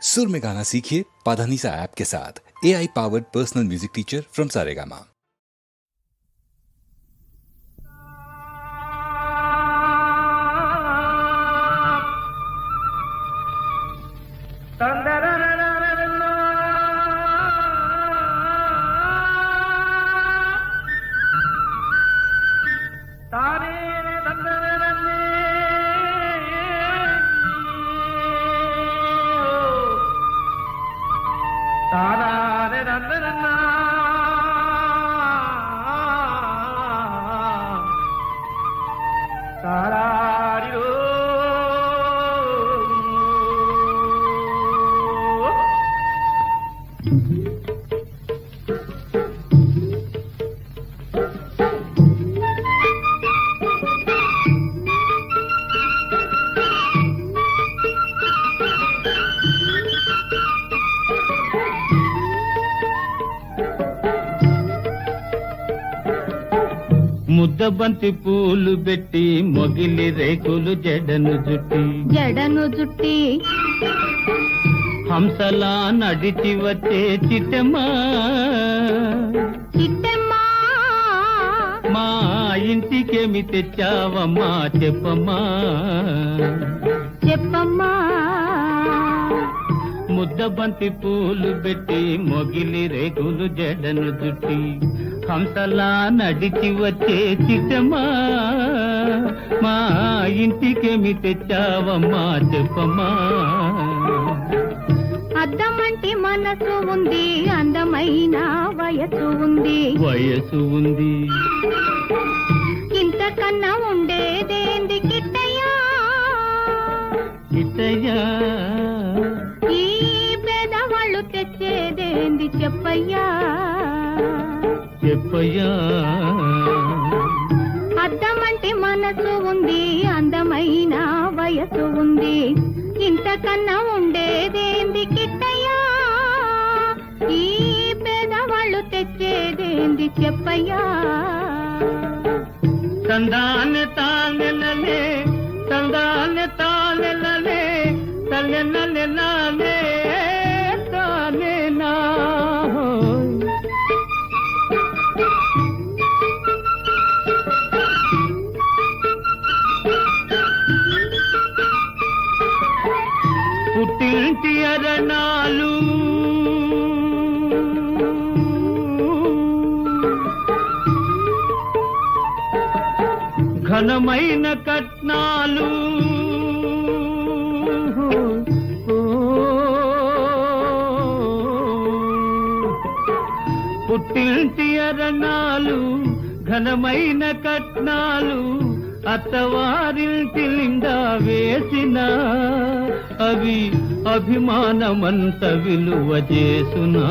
सुर में गाना सीखिए पाधानीसा ऐप के साथ। AI powered personal music teacher from Saregama. ముద్దబంతి పూలు పెట్టి మొగిలి రేకులు జడను జుట్టి హంసలా నడిచి వచ్చే చిట్టమ్మా మా ఇంటికేమి తెచ్చావమ్మా చెప్పమ్మా ముద్దబంతి పూలు పెట్టి మొగిలి రేకులు జడను జుట్టి హంసలా నడిచి వచ్చే చిట్టమ్మా మా ఇంటికేమి తెచ్చావమ్మా చెప్పమ్మా. అద్దమంటి మనసు ఉంది, అందమైన వయసు ఉంది, ఇంతకన్నా ఉండేదేంది కిట్టయ్యా ఈ పేదవాళ్ళు తెచ్చేదేంది చెప్పయ్యా. అద్దమంటి మనసు ఉంది, అందమైన వయసు ఉంది, ఇంతకన్నా ఉండేదేంది కిట్టయ్యా ఈ పేదవాళ్ళు తెచ్చేదేంది చెప్పయ్యా. తందానె తానెలలే తందానె తానెలలే తల్లెనలెలలే తానెనా పుట్టింటి అరణాలు ఘనమైన కట్నాలు పుట్టింటి అరణాలు ఘనమైన కట్నాలు అత్తవారింటి నిండా వేసిన అవి అభిమానమంత విలువ చేసునా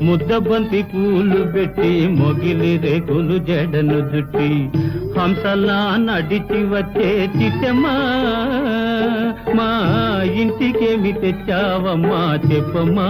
ముద్దబంతి పూలు పెట్టి మొగిలి రేకులు జడను జుట్టి హంసలా నడిచి వచ్చే చిట్టమ్మా మా ఇంటికేమి తెచ్చావమ్మా చెప్పమ్మా.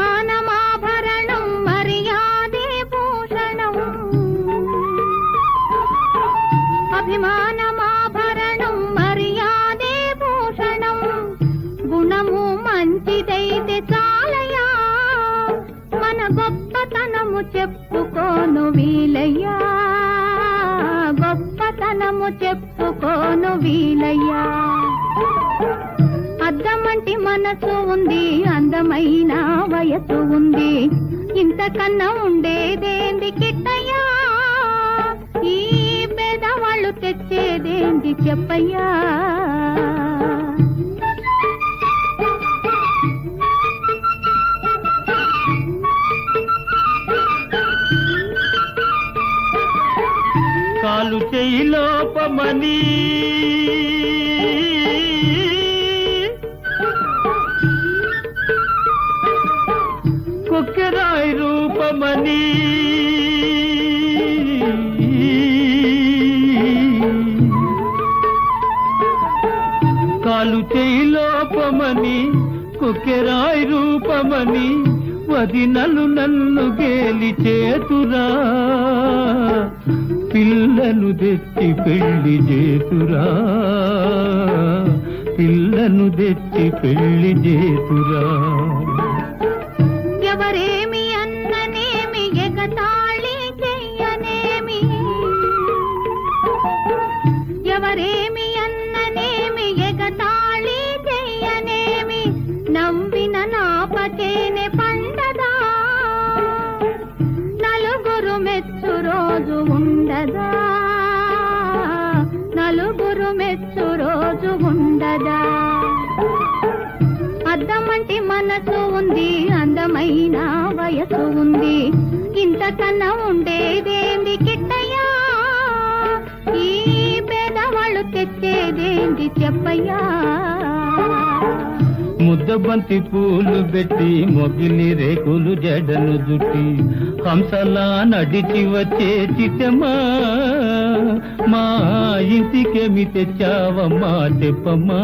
అభిమానమాభరణం మర్యాదే భూషణం, అభిమానమాభరణం మర్యాదే భూషణం, గుణము మంచిదైతే చాలయ్యా మన గొప్పతనము చెప్పుకోను వీలయ్యా, గొప్పతనము చెప్పుకోను వీలయ్యా. అద్దమంటి మనసు ఉంది, అందమైన వయసు ఉంది, ఇంతకన్నా ఉండేదేంది కిట్టయ్యా ఈ పేదవాళ్ళు తెచ్చేదేంది చెప్పయ్యా. చెయ్యి లోపమని కొక్కెరాయి రూపమని కాలు చెయ్యి లోపమని కొక్కెరాయి రూపమని వదినలు నన్ను గేలి చేతురా పిల్లను తెచ్చి పెళ్లి చేతురా పిల్లను తెచ్చి పెళ్లి చేతురా ఎవరేమి అన్ననేమి ఎగతాళి చెయ్యనేమి ఎవరేమి అన్ననేమి ఎగతాళి చెయ్యనేమి నవ్విన నాపచేనే పండదా నలుగురు మెచ్చు రోజు ఉండదా నలుగురు మెచ్చు రోజు ఉండదా అద్దమంటి మనసు ఉంది అందమైన వయసు ఉంది ఇంతకన్నా ఉండేదేంది కిట్టయ్యా ఈ పేదవాళ్ళు తెచ్చేదేంది చెప్పయ్యా ముద్దబంతి పూలు పెట్టి మొగిలి రేకులు జడను జుట్టి హంసలా నడిచి వచ్చే చిట్టమ్మా మా ఇంటికేమి తెచ్చావమ్మా చెప్పమ్మా.